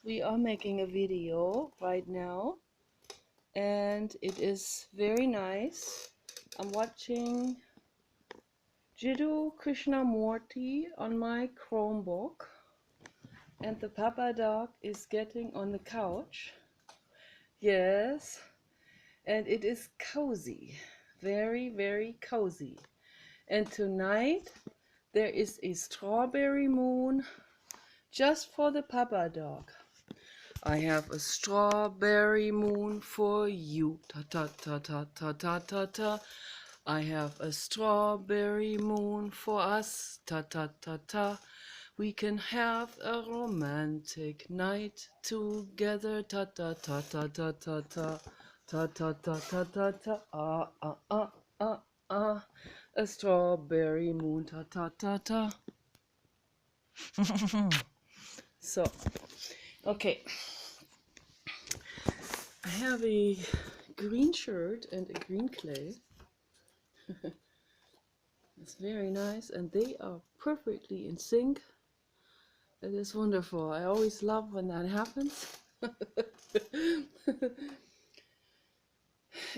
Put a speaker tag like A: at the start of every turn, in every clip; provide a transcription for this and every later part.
A: we are making a video right now, and it is very nice. I'm watching Jiddu Krishnamurti on my Chromebook, and the papa dog is getting on the couch. Yes, and it is cozy, very, very cozy. And tonight there is a strawberry moon just for the papa dog. I have a strawberry moon for you. Ta ta ta ta ta ta ta ta. I have a strawberry moon for us. Ta ta ta ta. We can have a romantic night together. Ta ta ta ta ta ta ta. Ta ta ta ta ta ta. Ah ah ah ah ah. A strawberry moon. Ta ta ta ta. So, okay. I have a green shirt and a green clay. It's very nice, and they are perfectly in sync. It is wonderful. I always love when that happens.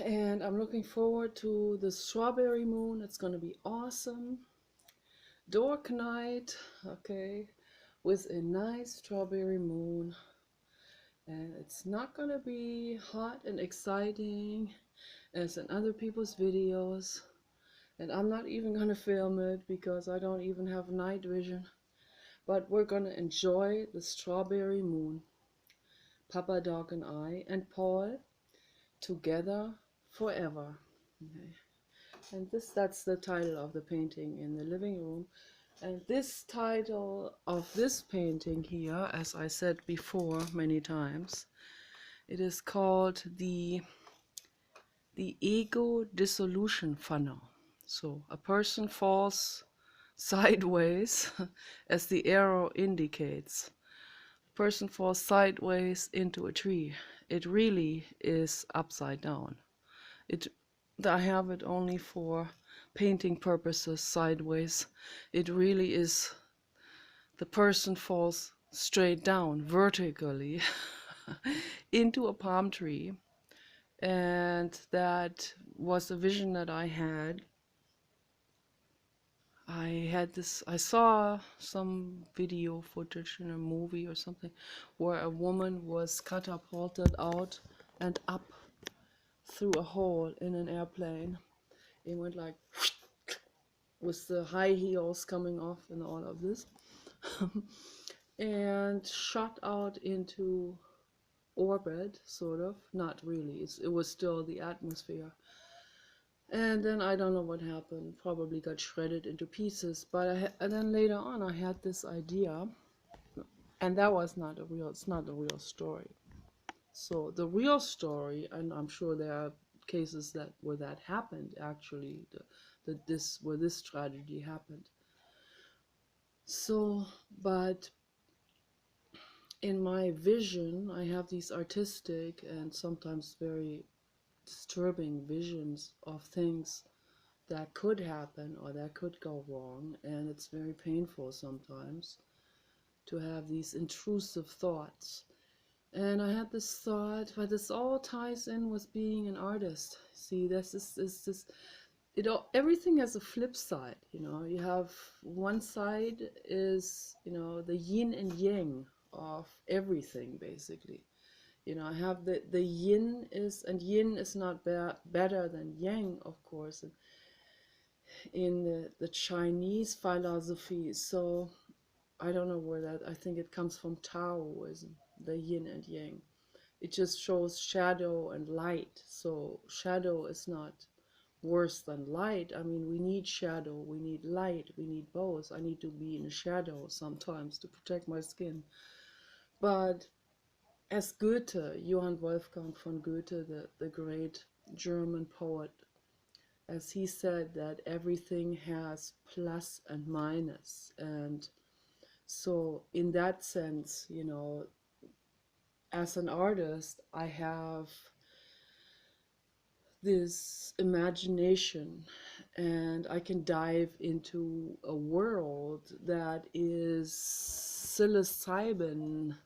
A: And I'm looking forward to the strawberry moon. It's going to be awesome. Dork night, okay, with a nice strawberry moon. And it's not going to be hot and exciting as in other people's videos. And I'm not even going to film it because I don't even have night vision. But we're going to enjoy the strawberry moon. Papa Dog and I and Paul together forever. Okay. And that's the title of the painting in the living room. And this title of this painting here, as I said before many times, it is called the ego dissolution funnel. So a person falls sideways, as the arrow indicates. A person falls sideways into a tree. It really is upside down. I have it only for painting purposes sideways. It really is, the person falls straight down, vertically, into a palm tree. And that was a vision that I had. I saw some video footage in a movie or something where a woman was catapulted out and up through a hole in an airplane. It went like with the high heels coming off and all of this and shot out into orbit, sort of. Not really, it was still the atmosphere. And then I don't know what happened, probably got shredded into pieces. But and then later on I had this idea, and that was not a real, it's not a real story. So the real story, and I'm sure there are cases that where that happened actually, where this tragedy happened. So, but in my vision, I have these artistic and sometimes very disturbing visions of things that could happen or that could go wrong, and it's very painful sometimes to have these intrusive thoughts. And I had this thought, but this all ties in with being an artist. See, everything has a flip side. You have one side is, the yin and yang of everything, basically. I have the yin is, and yin is not better than yang, of course, in the Chinese philosophy. So I don't know where that, I think it comes from Taoism, the yin and yang. It just shows shadow and light. So shadow is not worse than light. I mean, we need shadow, we need light, we need both. I need to be in a shadow sometimes to protect my skin. But as Goethe, Johann Wolfgang von Goethe, the great German poet, as he said, that everything has plus and minus. And so in that sense, as an artist, I have this imagination, and I can dive into a world that is psilocybin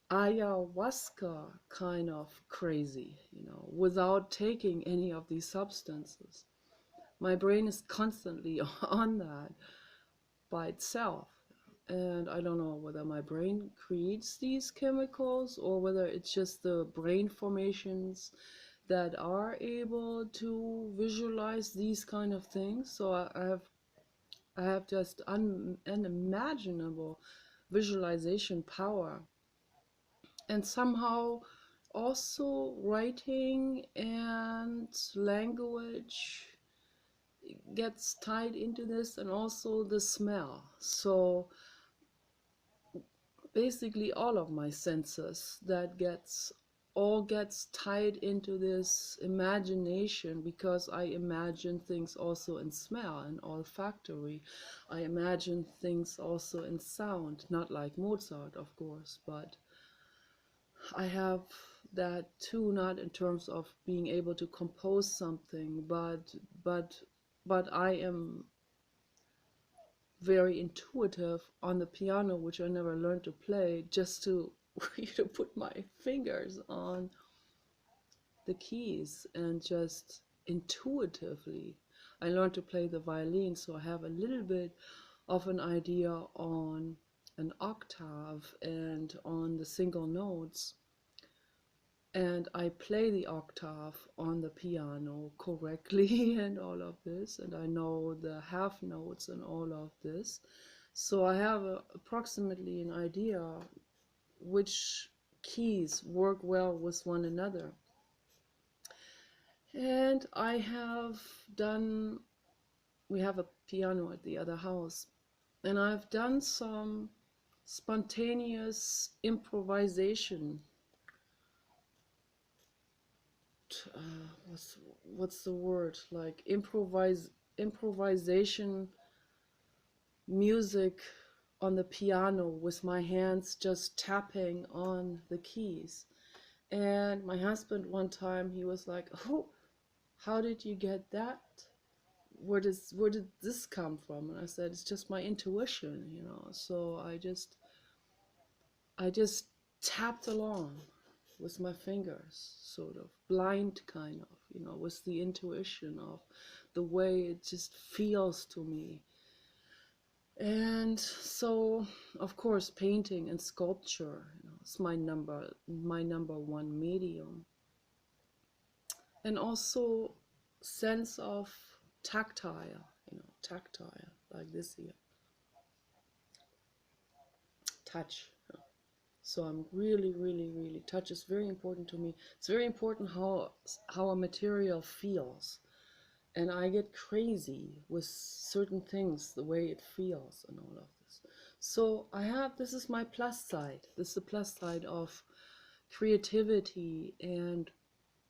A: ayahuasca kind of crazy, without taking any of these substances. My brain is constantly on that by itself. And I don't know whether my brain creates these chemicals or whether it's just the brain formations that are able to visualize these kind of things. So I have just unimaginable visualization power. And somehow also writing and language gets tied into this, and also the smell. So basically all of my senses gets tied into this imagination, because I imagine things also in smell and olfactory. I imagine things also in sound, not like Mozart, of course, but I have that too, not in terms of being able to compose something, but but I am very intuitive on the piano, which I never learned to play, just to put my fingers on the keys and just intuitively. I learned to play the violin, so I have a little bit of an idea on an octave and on the single notes. And I play the octave on the piano correctly and all of this, and I know the half notes and all of this. So I have approximately an idea which keys work well with one another. And we have a piano at the other house, and I've done some spontaneous improvisation. What's the word? Like improvisation music on the piano with my hands just tapping on the keys. And my husband one time, he was like, "Oh, how did you get that? Where did this come from?" And I said, "It's just my intuition. So I just tapped along with my fingers, sort of blind kind of, with the intuition of the way it just feels to me." And so, of course, painting and sculpture, is my number one medium. And also sense of tactile, like this here, touch. So I'm really, really, really, touch is very important to me. It's very important how a material feels. And I get crazy with certain things, the way it feels and all of this. So this is my plus side. This is the plus side of creativity and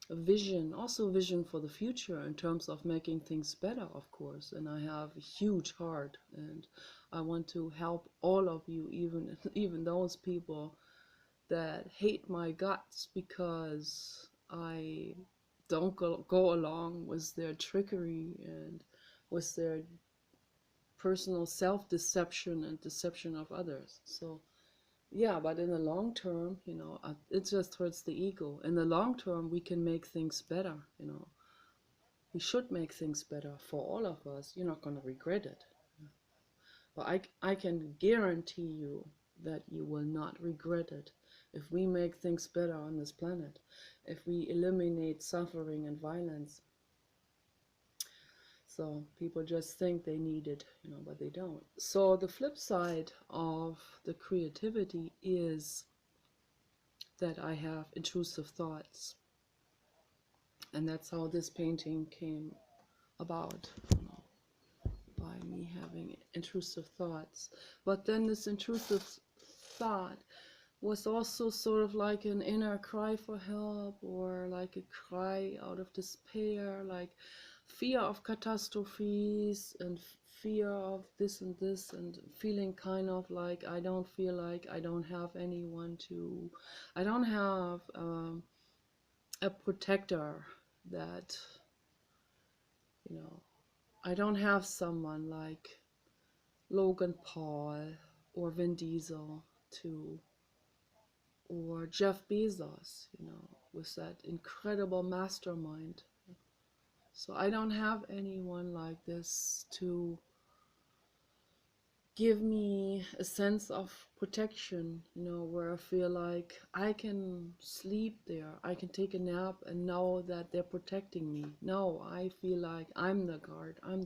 A: vision, also vision for the future in terms of making things better, of course. And I have a huge heart, and I want to help all of you, even those people that hate my guts because I don't go along with their trickery and with their personal self-deception and deception of others. So yeah, but in the long term, it just hurts the ego. In the long term, we can make things better. We should make things better for all of us. You're not going to regret it. But I can guarantee you that you will not regret it if we make things better on this planet, if we eliminate suffering and violence. So people just think they need it, but they don't. So the flip side of the creativity is that I have intrusive thoughts. And that's how this painting came about, by me having intrusive thoughts. But then this intrusive thought was also sort of like an inner cry for help, or like a cry out of despair, like fear of catastrophes and fear of this and this, and feeling kind of like I don't feel like I don't have anyone to, I don't have a protector that, I don't have someone like Logan Paul or Vin Diesel to, or Jeff Bezos, you know, with that incredible mastermind. So I don't have anyone like this to give me a sense of protection, you know, where I feel like I can sleep there, I can take a nap and know that they're protecting me. No, I feel like I'm the guard, I'm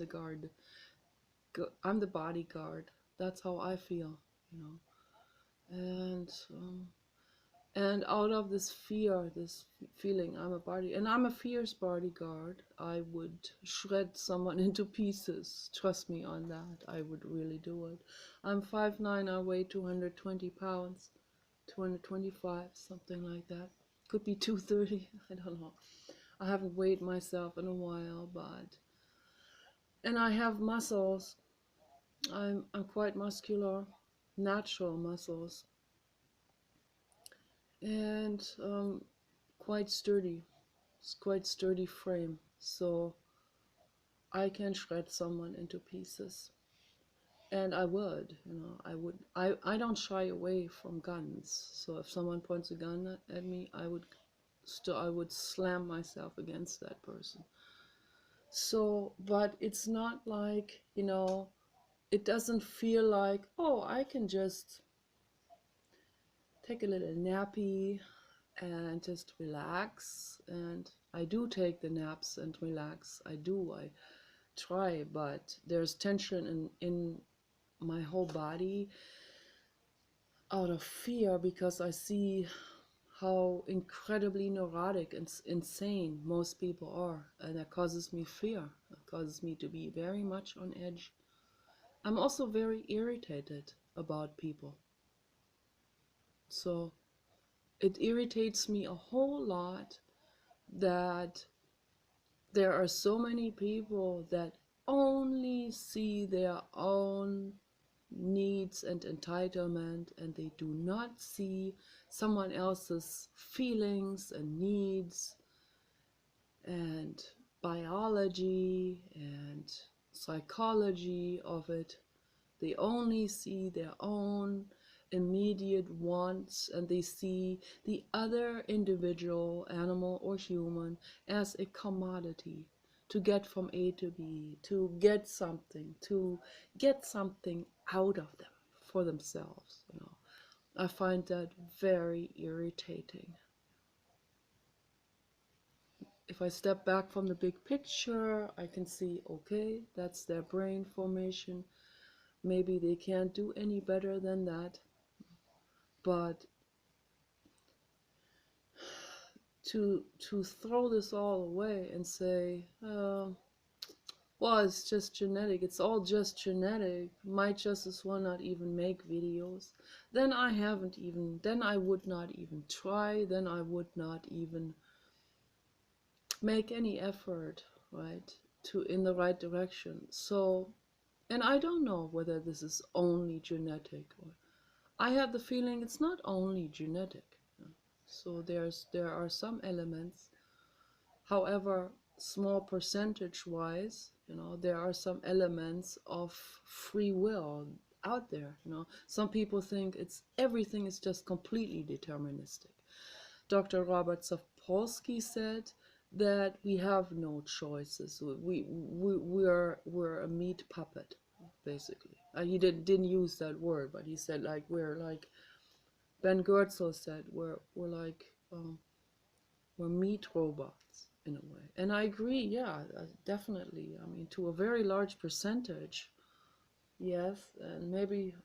A: the bodyguard. That's how I feel, you know. And out of this fear, this feeling, and I'm a fierce bodyguard. I would shred someone into pieces. Trust me on that. I would really do it. I'm 5'9", I weigh 220 pounds, 225, something like that. Could be 230, I don't know. I haven't weighed myself in a while, and I have muscles. I'm quite muscular, natural muscles, and quite sturdy. It's quite sturdy frame, so I can shred someone into pieces. And I would, you know, I don't shy away from guns. So if someone points a gun at me, I would slam myself against that person. So, but it's not like, you know, it doesn't feel like, oh, I can just take a little nappy and just relax. And I do take the naps and relax. I try, but there's tension in my whole body out of fear, because I see how incredibly neurotic and insane most people are, and that causes me fear. It causes me to be very much on edge. I'm also very irritated about people. So it irritates me a whole lot that there are so many people that only see their own needs and entitlement, and they do not see someone else's feelings and needs and biology and psychology of it. They only see their own immediate wants, and they see the other individual, animal or human, as a commodity to get from A to B, to get something out of them for themselves, you know. I find that very irritating. If I step back from the big picture, I can see, okay, that's their brain formation. Maybe they can't do any better than that. But to throw this all away and say, well, it's just genetic, it's all just genetic, might just as well not even make videos, then I would not even try, then I would not even make any effort, right, in the right direction. So, and I don't know whether this is only genetic, or I have the feeling it's not only genetic. So there are some elements, however small percentage wise, you know, there are some elements of free will out there. You know, some people think everything is just completely deterministic. Dr. Robert Sapolsky said that we have no choices. We're a meat puppet, basically. He didn't use that word, but he said, like, we're like, Ben Goertzel said, we're meat robots in a way. And I agree, yeah, definitely. I mean, to a very large percentage, yes, and maybe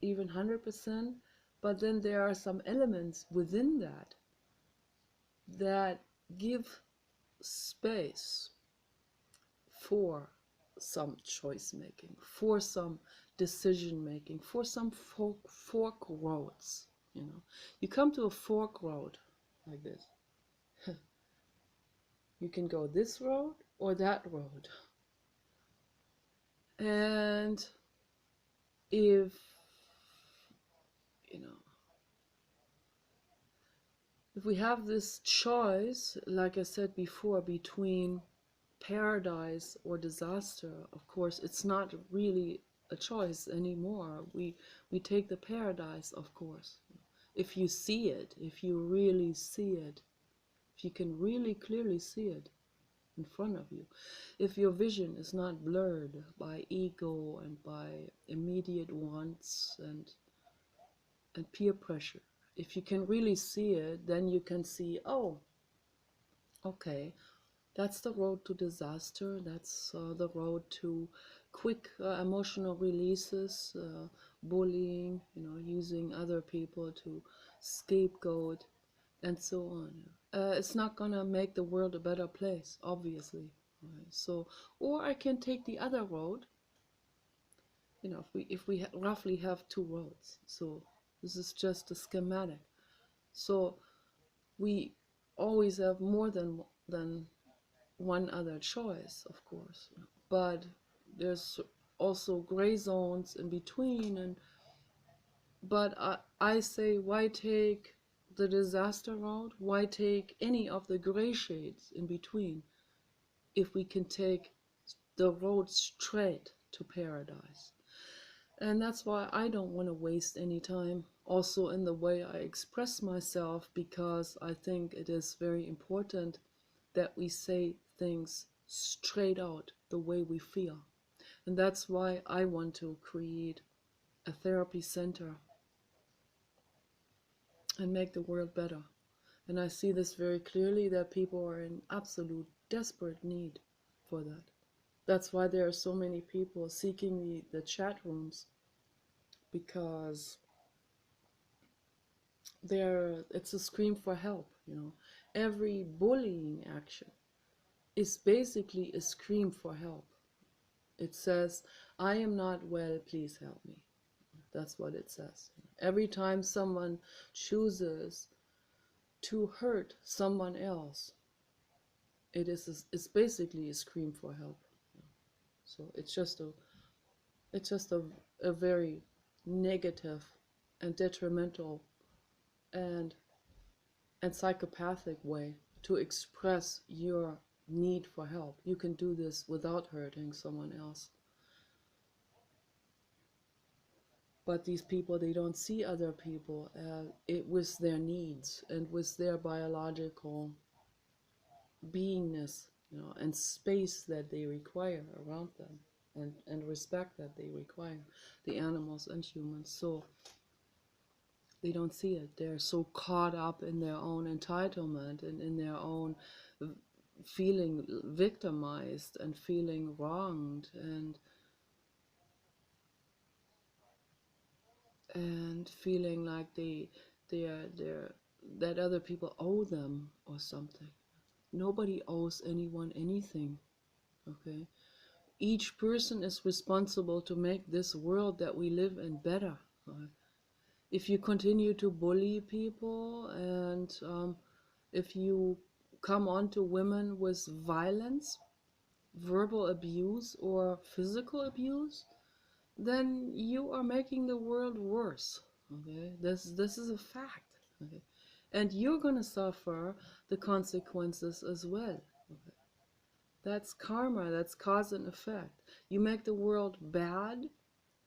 A: even 100%. But then there are some elements within that give space for some choice making, for some decision making, for some fork roads. You know, you come to a fork road like this. You can go this road or that road. And if, you know, if we have this choice, like I said before, between paradise or disaster, of course, it's not really a choice anymore. We take the paradise, of course. if you see it, if you really see it, if you can really clearly see it in front of you, if your vision is not blurred by ego and by immediate wants and peer pressure, if you can really see it, then you can see, oh, okay, that's the road to disaster. That's the road to quick emotional releases, bullying, using other people to scapegoat, and so on. It's not gonna make the world a better place, obviously. Right? So, or I can take the other road. If we roughly have two roads. So this is just a schematic. So we always have more than one other choice, of course, but there's also gray zones in between. But I say, why take the disaster route? Why take any of the gray shades in between if we can take the road straight to paradise? And that's why I don't want to waste any time also in the way I express myself, because I think it is very important that we say things straight out the way we feel. And that's why I want to create a therapy center and make the world better. And I see this very clearly, that people are in absolute desperate need for that. That's why there are so many people seeking the chat rooms, because it's a scream for help. Every bullying action is basically a scream for help. It says, I am not well, please help me. That's what it says. Every time someone chooses to hurt someone else, it's basically a scream for help. So it's just a very negative and detrimental and psychopathic way to express your need for help. You can do this without hurting someone else. But these people, they don't see other people with their needs and with their biological beingness, and space that they require around them, and respect that they require, the animals and humans. So they don't see it. They're so caught up in their own entitlement and in their own feeling victimized and feeling wronged and feeling like they're that other people owe them or something. Nobody owes anyone anything, okay? Each person is responsible to make this world that we live in better. Right? If you continue to bully people and if you come on to women with violence, verbal abuse or physical abuse, then you are making the world worse. Okay, this is a fact. Okay, and you're gonna suffer the consequences as well. Okay, that's karma. That's cause and effect. You make the world bad,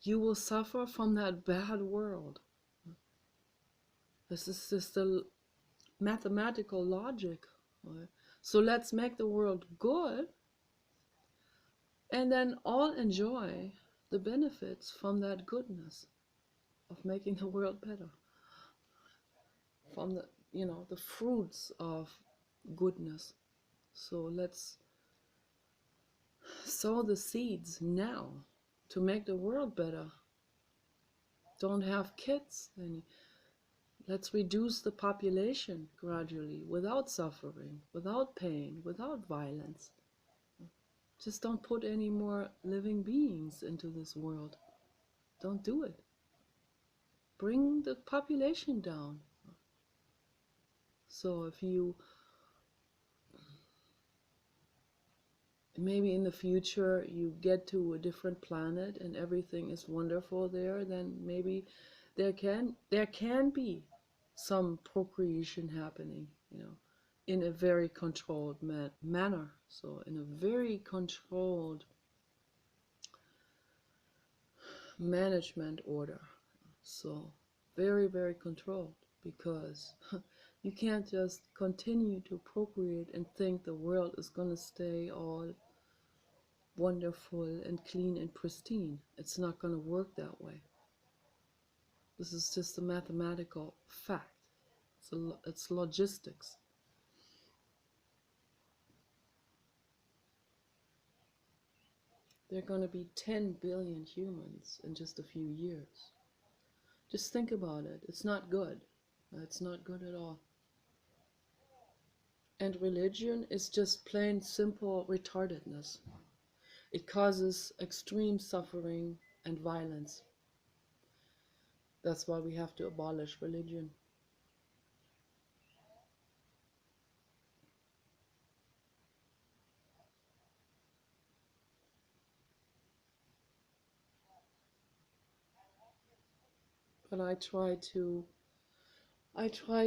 A: you will suffer from that bad world. This is just the mathematical logic. Okay? So let's make the world good, and then all enjoy the benefits from that goodness of making the world better, from the fruits of goodness. So let's sow the seeds now to make the world better. Don't have kids, and let's reduce the population gradually, without suffering, without pain, without violence. Just don't put any more living beings into this world. Don't do it. Bring the population down. So if you maybe in the future you get to a different planet and everything is wonderful there, then maybe there can be some procreation happening, in a very controlled manner. So in a very controlled management order. So very, very controlled, because you can't just continue to procreate and think the world is going to stay all wonderful and clean and pristine. It's not going to work that way. This is just a mathematical fact. It's logistics. There are going to be 10 billion humans in just a few years. Just think about it. It's not good. It's not good at all. And religion is just plain simple retardedness. It causes extreme suffering and violence. That's why we have to abolish religion. But I try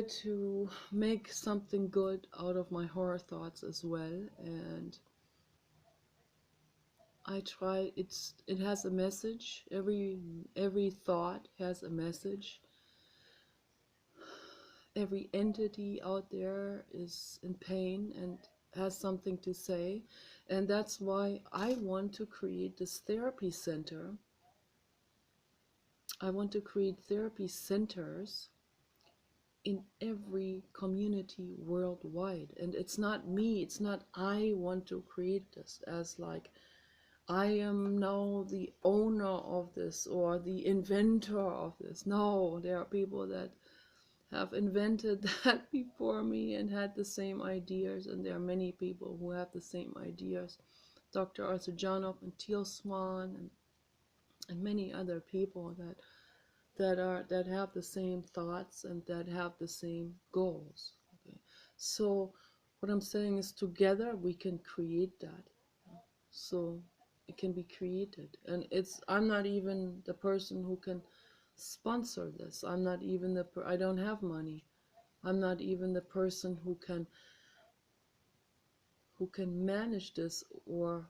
A: to make something good out of my horror thoughts as well, and it has a message. Every thought has a message. Every entity out there is in pain and has something to say, and that's why I want to create this therapy center. I want to create therapy centers in every community worldwide. And it's not me, it's not I want to create this as like I am now the owner of this or the inventor of this. No, there are people that have invented that before me and had the same ideas, and there are many people who have the same ideas. Dr. Arthur Johnoff and Teal Swan and many other people that have the same thoughts and that have the same goals. Okay, so what I'm saying is together we can create that. So it can be created, and I'm not even the person who can sponsor this. I'm not even I don't have money. I'm not even the person who can manage this or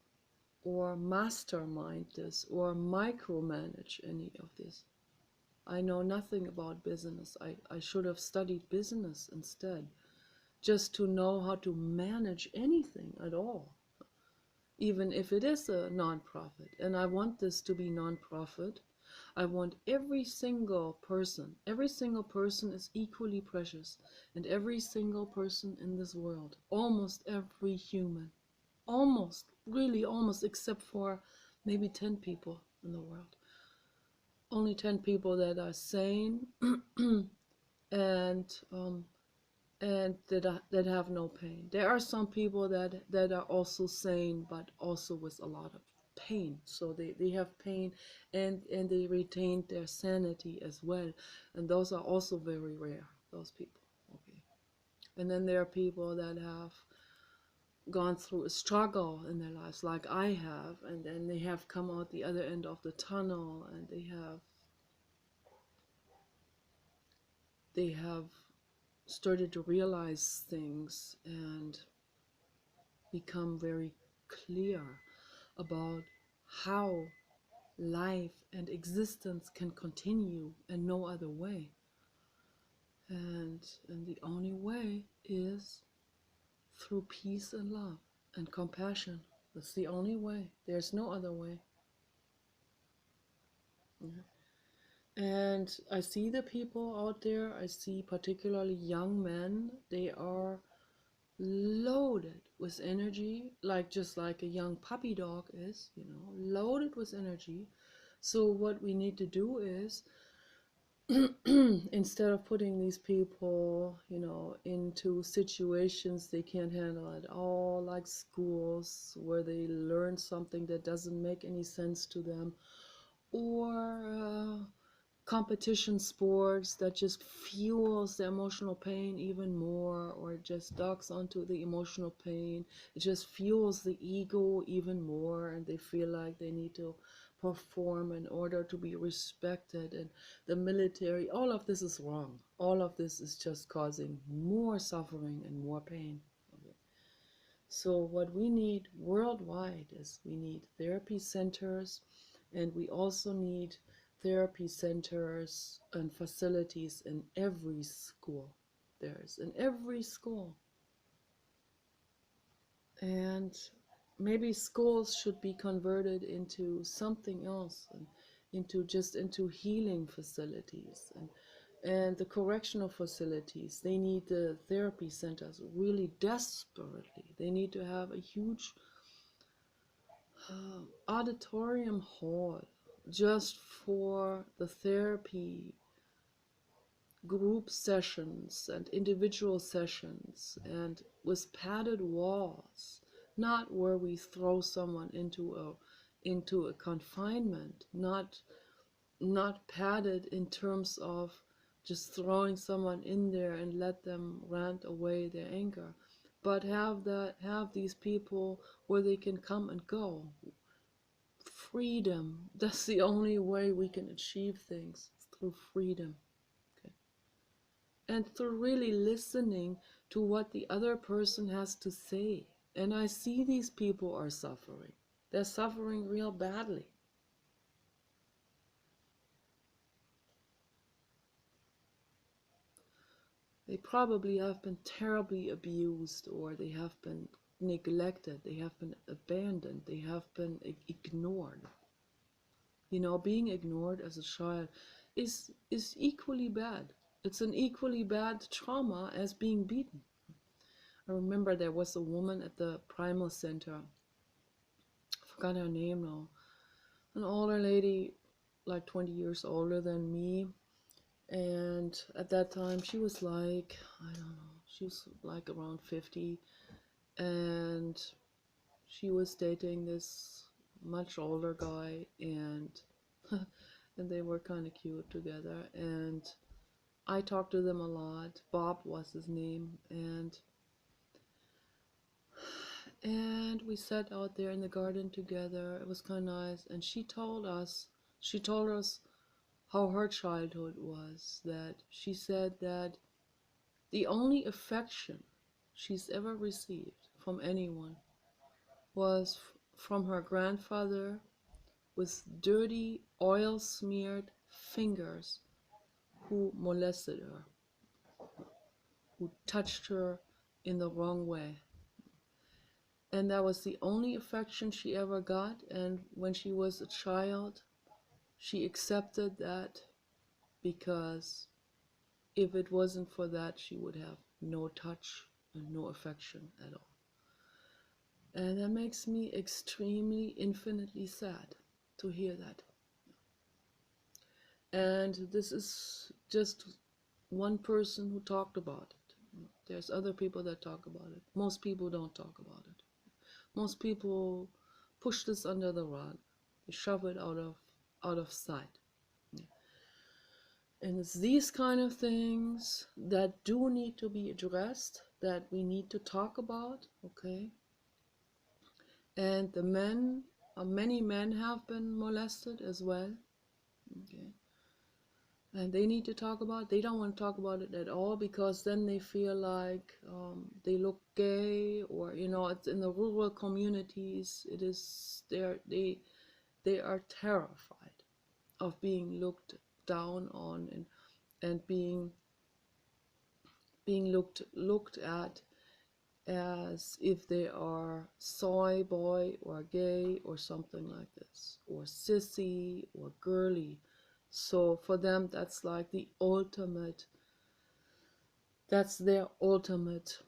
A: mastermind this or micromanage any of this. I know nothing about business. I should have studied business instead, just to know how to manage anything at all, even if it is a nonprofit. And I want this to be nonprofit. I want every single person is equally precious, and every single person in this world, almost every human, really almost, except for maybe 10 people in the world. Only 10 people that are sane and that have no pain. There are some people that are also sane, but also with a lot of pain. So they have pain and they retain their sanity as well. And those are also very rare, those people. Okay. And then there are people that have gone through a struggle in their lives like I have, and then they have come out the other end of the tunnel, and they have started to realize things and become very clear about how life and existence can continue and no other way. And the only way is through peace and love and compassion. That's the only way. There's no other way. Yeah. And I see the people out there, I see particularly young men, they are loaded with energy, just like a young puppy dog is, loaded with energy. So what we need to do is, instead of putting these people, into situations they can't handle at all, like schools where they learn something that doesn't make any sense to them, or competition sports that just fuels the emotional pain even more, or it just docks onto the emotional pain. It just fuels the ego even more, and they feel like they need to perform in order to be respected. And the military, all of this is wrong. All of this is just causing more suffering and more pain. Okay. So what we need worldwide is we need therapy centers, and we also need therapy centers and facilities in every school. There's in every school. And maybe schools should be converted into something else, and into healing facilities, and the correctional facilities. They need the therapy centers really desperately. They need to have a huge auditorium hall just for the therapy group sessions and individual sessions, and with padded walls, not where we throw someone into a confinement, not padded in terms of just throwing someone in there and let them rant away their anger, but have these people where they can come and go. Freedom. That's the only way we can achieve things, through freedom. Okay. And through really listening to what the other person has to say. And I see these people are suffering. They're suffering real badly. They probably have been terribly abused, or they have been neglected, they have been abandoned, they have been ignored. You know, being ignored as a child is equally bad. It's an equally bad trauma as being beaten. I remember there was a woman at the Primal Center, I forgot her name now, an older lady, like 20 years older than me. And at that time she was like, I don't know, she was like around 50, and she was dating this much older guy, and and they were kind of cute together, and I talked to them a lot. Bob was his name, and we sat out there in the garden together. It was kind of nice, and she told us how her childhood was. That she said that the only affection she's ever received from anyone was from her grandfather, with dirty, oil-smeared fingers, who molested her, who touched her in the wrong way. And that was the only affection she ever got. And when she was a child, she accepted that, because if it wasn't for that, she would have no touch and no affection at all. And that makes me extremely, infinitely sad to hear that. And this is just one person who talked about it. There's other people that talk about it. Most people don't talk about it. Most people push this under the rug. They shove it out of sight. And it's these kind of things that do need to be addressed, that we need to talk about, okay? And the men, many men have been molested as well, okay? And they need to talk about it. They don't want to talk about it at all, because then they feel like they look gay, or, you know, it's in the rural communities, it is, they are terrified of being looked down on, and being looked at as if they are soy boy or gay or something like this, or sissy or girly. So for them, that's like the ultimate, that's their ultimate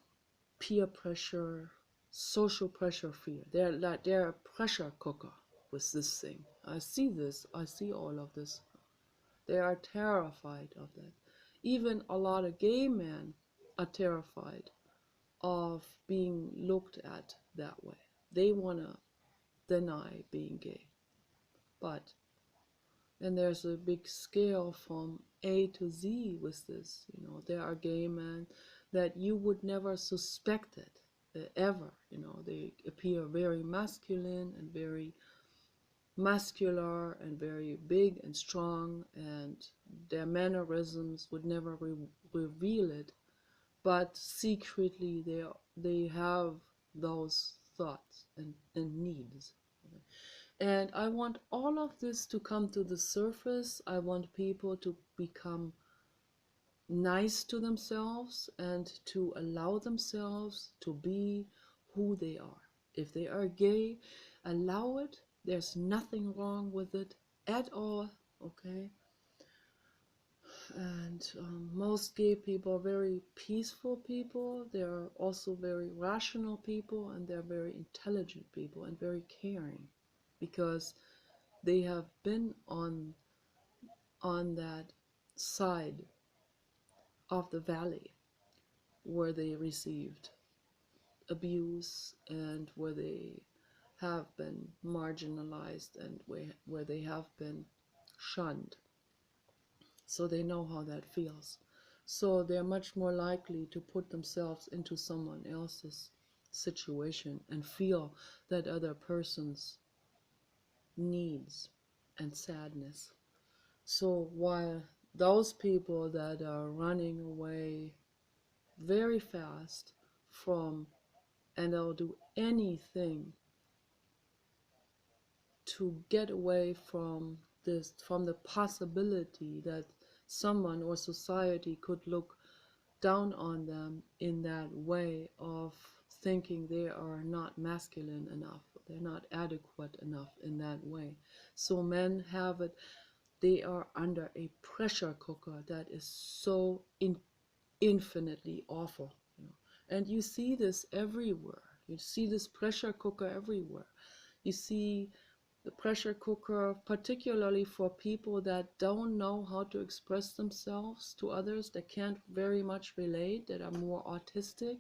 A: peer pressure, social pressure fear. They're a pressure cooker with this thing. I see all of this. They are terrified of that. Even a lot of gay men are terrified of being looked at that way. They want to deny being gay. And there's a big scale from A to Z with this. You know, there are gay men that you would never suspect it, ever. You know, they appear very masculine and very muscular and very big and strong, and their mannerisms would never reveal it, but secretly they have those thoughts and needs. And I want all of this to come to the surface. I want people to become nice to themselves and to allow themselves to be who they are. If they are gay, allow it. There's nothing wrong with it at all, okay? And most gay people are very peaceful people. They're also very rational people, and they're very intelligent people and very caring, because they have been on that side of the valley where they received abuse and where they have been marginalized and where they have been shunned. So they know how that feels. So they're much more likely to put themselves into someone else's situation and feel that other person's needs and sadness. So while those people that are running away very fast from, and they'll do anything to get away from this, from the possibility that someone or society could look down on them in that way of thinking they are not masculine enough, they're not adequate enough in that way. So men have it, they are under a pressure cooker that is so infinitely awful, you know. And you see this everywhere. You see this pressure cooker everywhere. You see the pressure cooker, particularly for people that don't know how to express themselves to others, that can't very much relate, that are more autistic,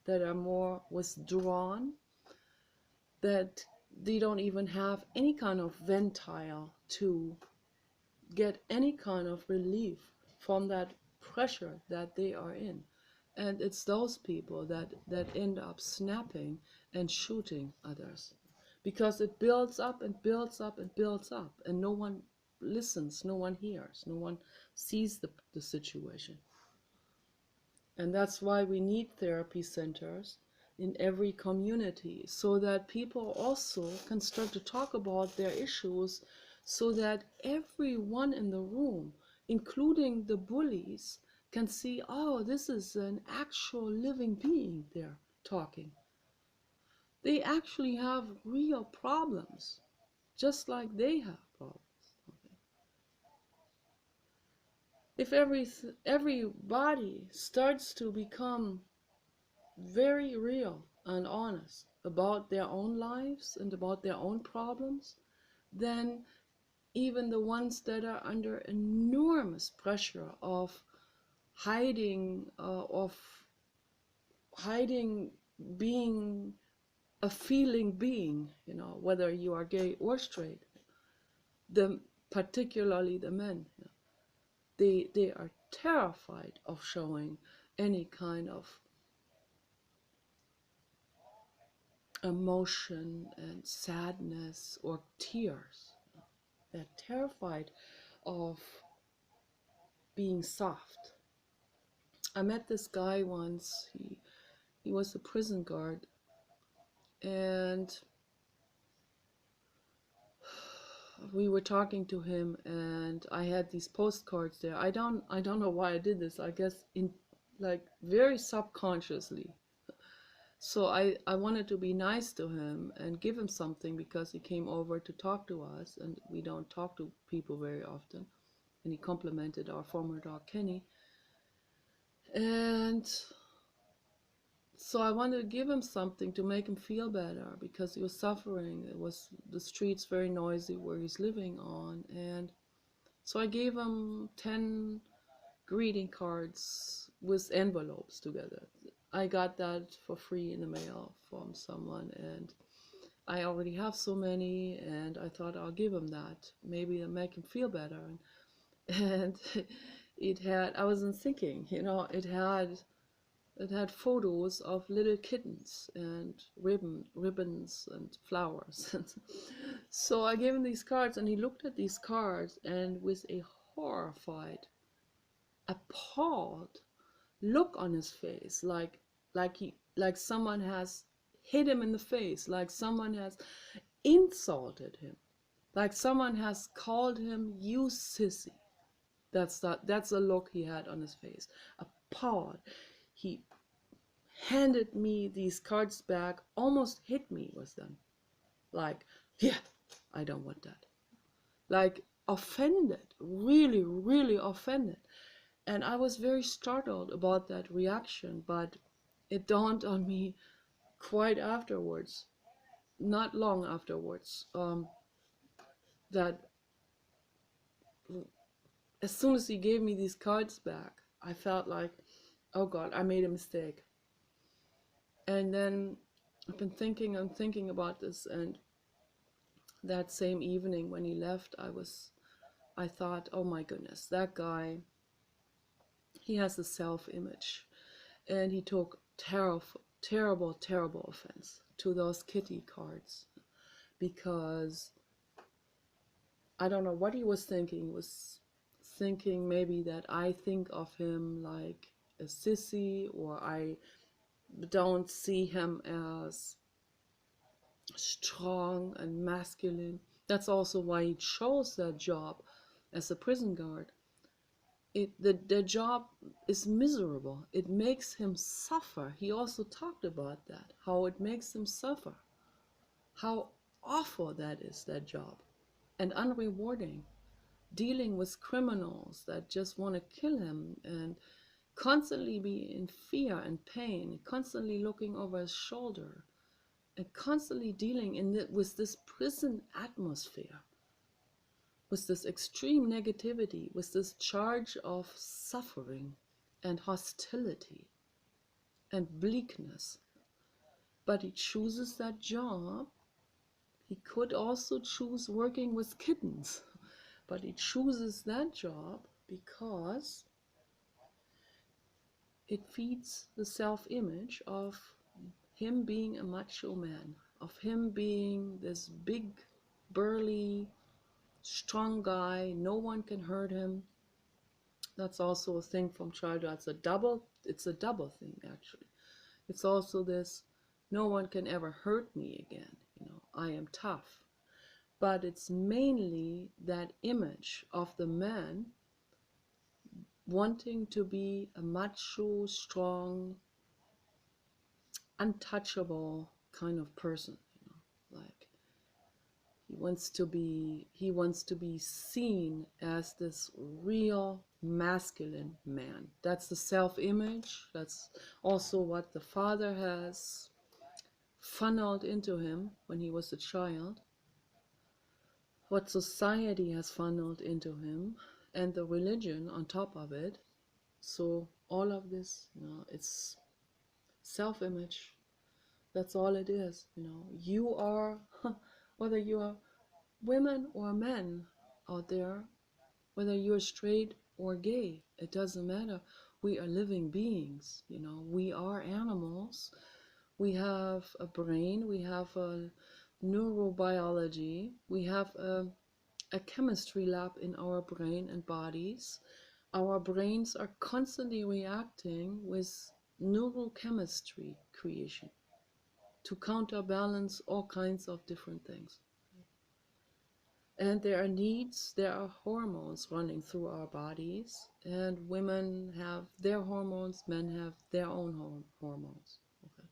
A: that are more withdrawn, that they don't even have any kind of ventile to get any kind of relief from that pressure that they are in. And it's those people that end up snapping and shooting others, because it builds up and builds up and builds up, and no one listens, no one hears, no one sees the situation. And that's why we need therapy centers in every community, so that people also can start to talk about their issues, so that everyone in the room, including the bullies, can see, oh, this is an actual living being they're talking. They actually have real problems, just like they have problems. If everybody starts to become very real and honest about their own lives and about their own problems, then even the ones that are under enormous pressure of hiding being a feeling being, you know, whether you are gay or straight, particularly the men, you know, they are terrified of showing any kind of emotion and sadness or tears. They're terrified of being soft. I met this guy once. He was a prison guard, and we were talking to him, and I had these postcards there. I don't know why I did this. I guess in like very subconsciously. So I wanted to be nice to him and give him something, because he came over to talk to us, and we don't talk to people very often. And he complimented our former dog Kenny. And so I wanted to give him something to make him feel better, because he was suffering. It was the streets very noisy where he's living on. And so I gave him 10 greeting cards with envelopes together. I got that for free in the mail from someone, and I already have so many, and I thought I'll give him that. Maybe it'll make him feel better. And it had, I wasn't thinking, you know, it had photos of little kittens and ribbons and flowers. So I gave him these cards, and he looked at these cards, and with a horrified, appalled look on his face, like someone has hit him in the face, like someone has insulted him, like someone has called him, "You sissy." That's the look he had on his face. Appalled. He handed me these cards back, almost hit me with them. Like, yeah, I don't want that. Like, offended, really, really offended. And I was very startled about that reaction, but it dawned on me quite afterwards, not long afterwards, that as soon as he gave me these cards back, I felt like, oh God, I made a mistake. And then I've been thinking and thinking about this, and that same evening when he left, I thought, oh my goodness, that guy, he has a self-image, and he took terrible, terrible offense to those kitty cards, because I don't know what he was thinking. He was thinking maybe that I think of him like a sissy, or I don't see him as strong and masculine. That's also why he chose that job as a prison guard. The job is miserable. It makes him suffer. He also talked about that, how it makes him suffer, how awful that is, that job, and unrewarding. Dealing with criminals that just want to kill him, and constantly be in fear and pain, constantly looking over his shoulder, and constantly dealing with this prison atmosphere, with this extreme negativity, with this charge of suffering and hostility and bleakness. But he chooses that job. He could also choose working with kittens, but he chooses that job because it feeds the self-image of him being a macho man, of him being this big, burly, strong guy. No one can hurt him. That's also a thing from childhood. It's a double thing, actually. It's also this, no one can ever hurt me again. I am tough. But it's mainly that image of the man wanting to be a macho, strong, untouchable kind of person. Like, he wants to be seen as this real masculine man. That's the self-image. That's also what the father has funneled into him when he was a child, what society has funneled into him, and the religion on top of it. So all of this, it's self-image. That's all it is. You are, whether you are women or men out there, whether you're straight or gay, it doesn't matter. We are living beings. We are animals. We have a brain, we have a neurobiology, we have a chemistry lab in our brain and bodies. Our brains are constantly reacting with neurochemistry creation to counterbalance all kinds of different things. And there are needs, there are hormones running through our bodies, and women have their hormones, men have their own hormones. Okay?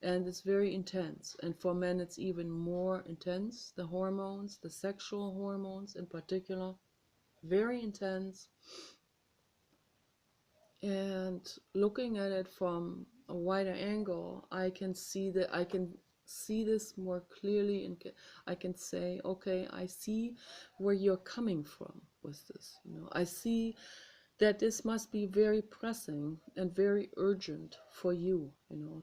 A: And it's very intense. And for men, it's even more intense. The hormones, the sexual hormones in particular, very intense. And looking at it from a wider angle, I can see this more clearly, and I can say, okay, I see where you're coming from with this. I see that this must be very pressing and very urgent for you,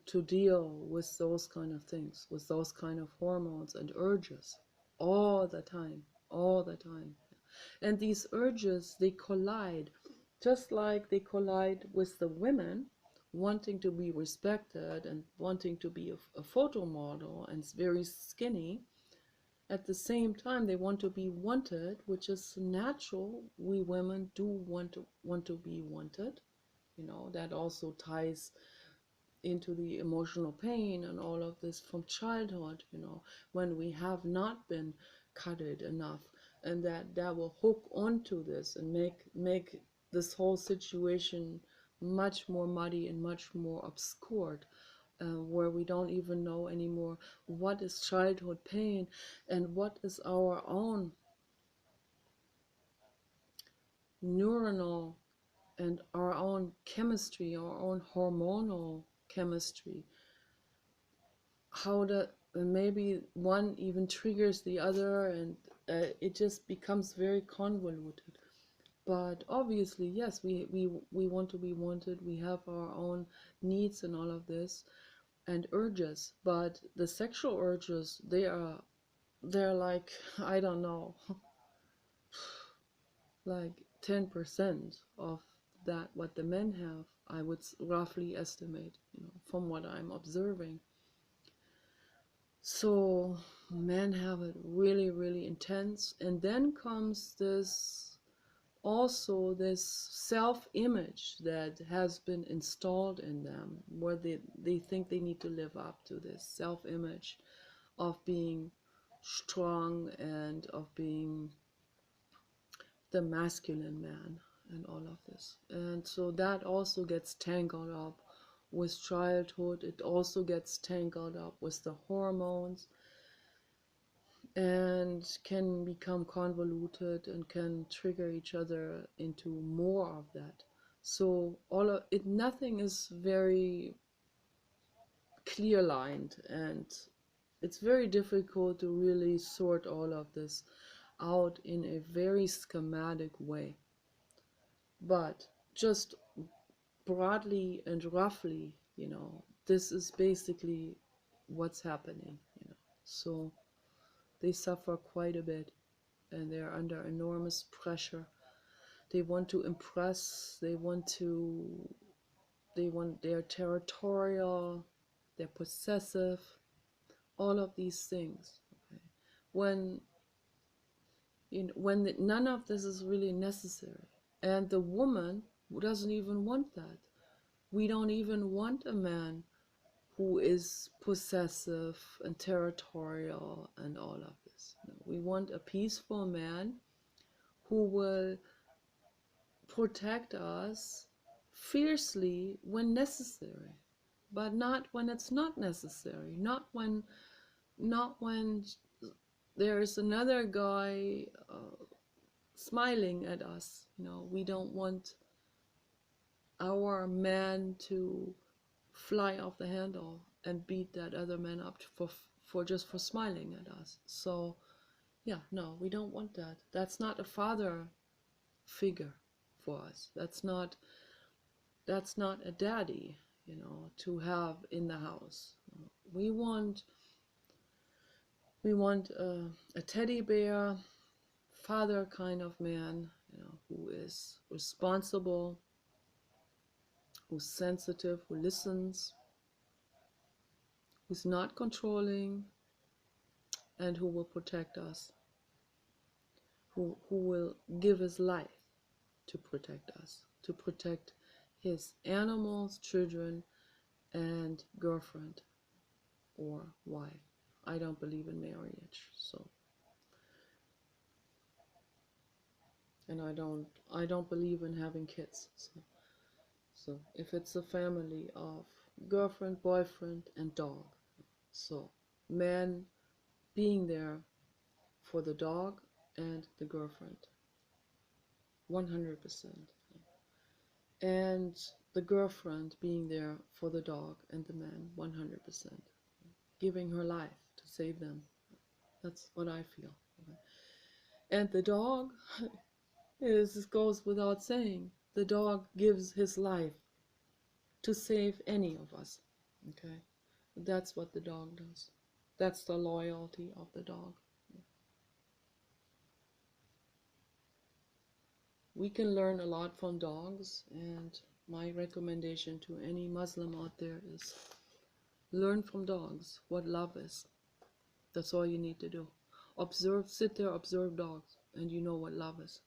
A: to deal with those kind of things, with those kind of hormones and urges all the time, all the time. And these urges, they collide, just like they collide with the women wanting to be respected and wanting to be a photo model and very skinny. At the same time, they want to be wanted, which is natural. We women do want to be wanted. That also ties into the emotional pain and all of this from childhood, when we have not been cutted enough, and that will hook onto this and make this whole situation much more muddy and much more obscured, where we don't even know anymore what is childhood pain and what is our own neuronal and our own chemistry, our own hormonal chemistry, how the maybe one even triggers the other, and it just becomes very convoluted. But obviously, yes, we want to be wanted, we have our own needs and all of this, and urges, but the sexual urges, they're like, I don't know, like 10% of that what the men have, I would roughly estimate, from what I'm observing. So men have it really, really intense. And then comes this self-image that has been installed in them, where they think they need to live up to this self-image of being strong and of being the masculine man and all of this. And so that also gets tangled up with childhood. It also gets tangled up with the hormones and can become convoluted and can trigger each other into more of that. So all of it, nothing is very clear lined, and it's very difficult to really sort all of this out in a very schematic way. But just broadly and roughly, this is basically what's happening. So they suffer quite a bit, and they're under enormous pressure. They want to impress, they're territorial, they're possessive, all of these things. Okay? When none of this is really necessary, and the woman doesn't even want that. We don't even want a man who is possessive and territorial and all of this. No, we want a peaceful man who will protect us fiercely when necessary, but not when it's not necessary, not when there's another guy smiling at us. We don't want our man to fly off the handle and beat that other man up for smiling at us. So yeah, no, we don't want that. That's not a father figure for us. That's not a daddy, to have in the house. We want a teddy bear father kind of man, who is responsible, who's sensitive, who listens, who's not controlling, and who will protect us, who will give his life to protect us, to protect his animals, children, and girlfriend or wife. I don't believe in marriage, and I don't believe in having kids. So if it's a family of girlfriend, boyfriend, and dog, so man being there for the dog and the girlfriend, 100%. And the girlfriend being there for the dog and the man, 100%. Giving her life to save them. That's what I feel. And the dog, this goes without saying, the dog gives his life to save any of us. Okay? That's what the dog does. That's the loyalty of the dog. We can learn a lot from dogs, and my recommendation to any Muslim out there is learn from dogs what love is. That's all you need to do. Sit there, observe dogs, and you know what love is.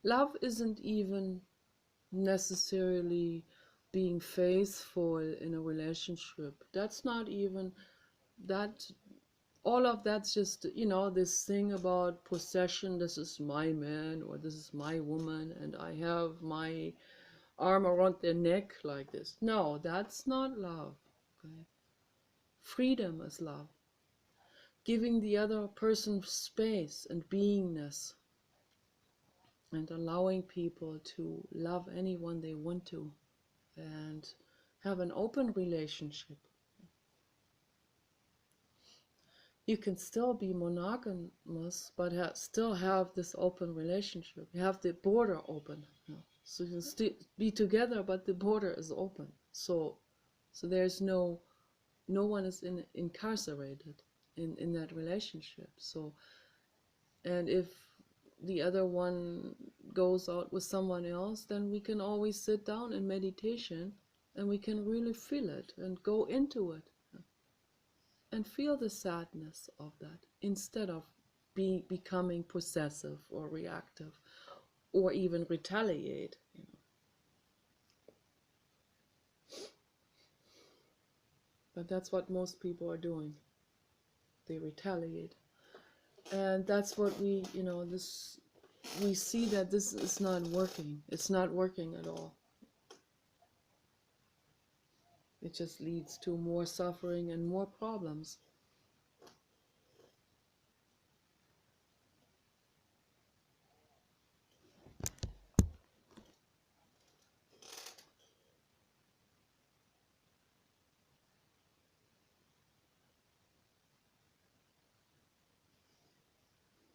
A: Love isn't even necessarily being faithful in a relationship. That's not even that. All of that's just, this thing about possession. This is my man or this is my woman, and I have my arm around their neck like this. No, that's not love. Okay? Freedom is love. Giving the other person space and beingness, and allowing people to love anyone they want to, and have an open relationship. You can still be monogamous, but still have this open relationship. You have the border open. So you can still be together, but the border is open. So there's no one is incarcerated in that relationship. So, and if the other one goes out with someone else, then we can always sit down in meditation and we can really feel it and go into it and feel the sadness of that instead of becoming possessive or reactive or even retaliate. But that's what most people are doing. They retaliate. And that's what we see that this is not working. It's not working at all. It just leads to more suffering and more problems.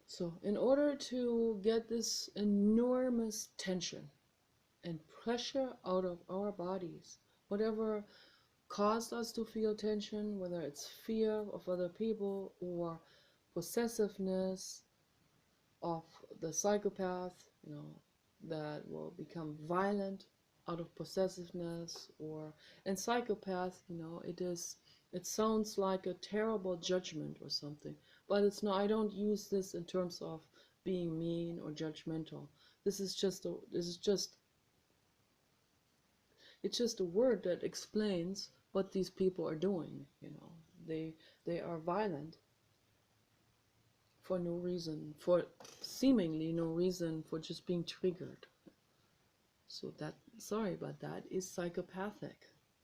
A: So in order to get this enormous tension and pressure out of our bodies, whatever caused us to feel tension, whether it's fear of other people or possessiveness of the psychopath, that will become violent out of possessiveness, and psychopath, it sounds like a terrible judgment or something, but it's not. I don't use this in terms of being mean or judgmental. It's just a word that explains what these people are doing. They are violent for no reason, for seemingly no reason, for just being triggered. So sorry, but that is psychopathic.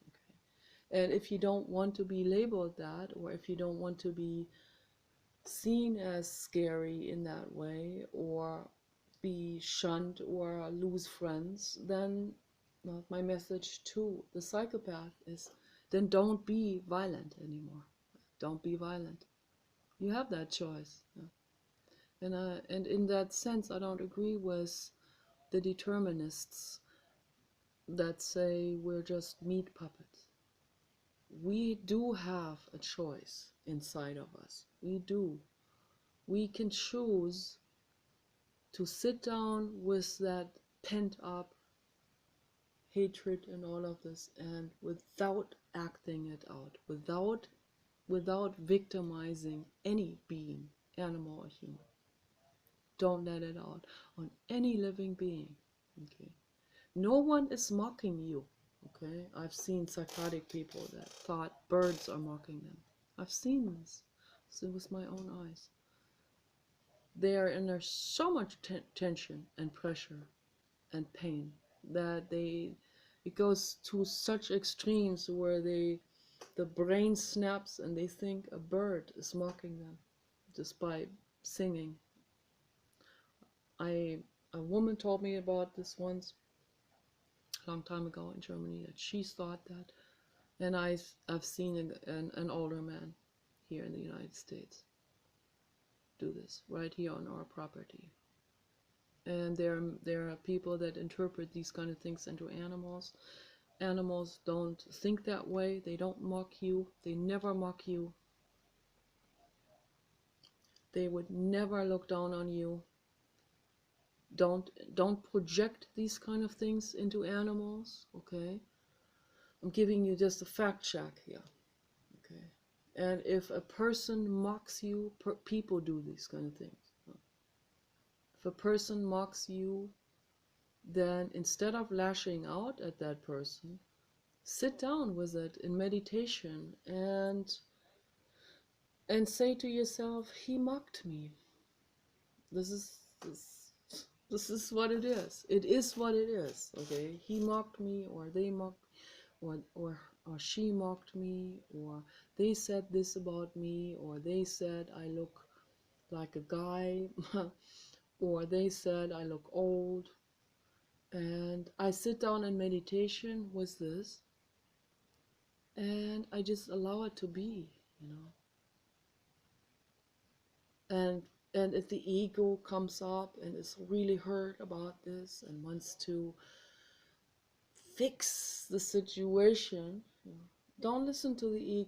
A: Okay? And if you don't want to be labeled that, or if you don't want to be seen as scary in that way, or be shunned or lose friends, then my message to the psychopath is, then don't be violent anymore. Don't be violent. You have that choice. And in that sense, I don't agree with the determinists that say we're just meat puppets. We do have a choice inside of us. We do. We can choose to sit down with that pent up hatred and all of this, and without acting it out, without victimizing any being, animal or human. Don't let it out on any living being. Okay. No one is mocking you. Okay. I've seen psychotic people that thought birds are mocking them. I've seen this. So with my own eyes. They are under so much tension and pressure and pain that it goes to such extremes where the brain snaps and they think a bird is mocking them just by singing. A woman told me about this once, a long time ago in Germany, that she thought that, and I've seen an older man here in the United States do this right here on our property. And there are people that interpret these kind of things into animals. Animals don't think that way. They don't mock you. They never mock you. They would never look down on you. Don't project these kind of things into animals. Okay, I'm giving you just a fact check here. Okay, and if a person mocks you, people do these kind of things. If a person mocks you, then instead of lashing out at that person, sit down with it in meditation and say to yourself, he mocked me. This is this is what it is. It is what it is. Okay, he mocked me, or they mocked, or she mocked me, or they said this about me, or they said I look like a guy, or they said I look old. And I sit down in meditation with this, and I just allow it to be, you know. And if the ego comes up and is really hurt about this and wants to fix the situation, you know, don't listen to the ego.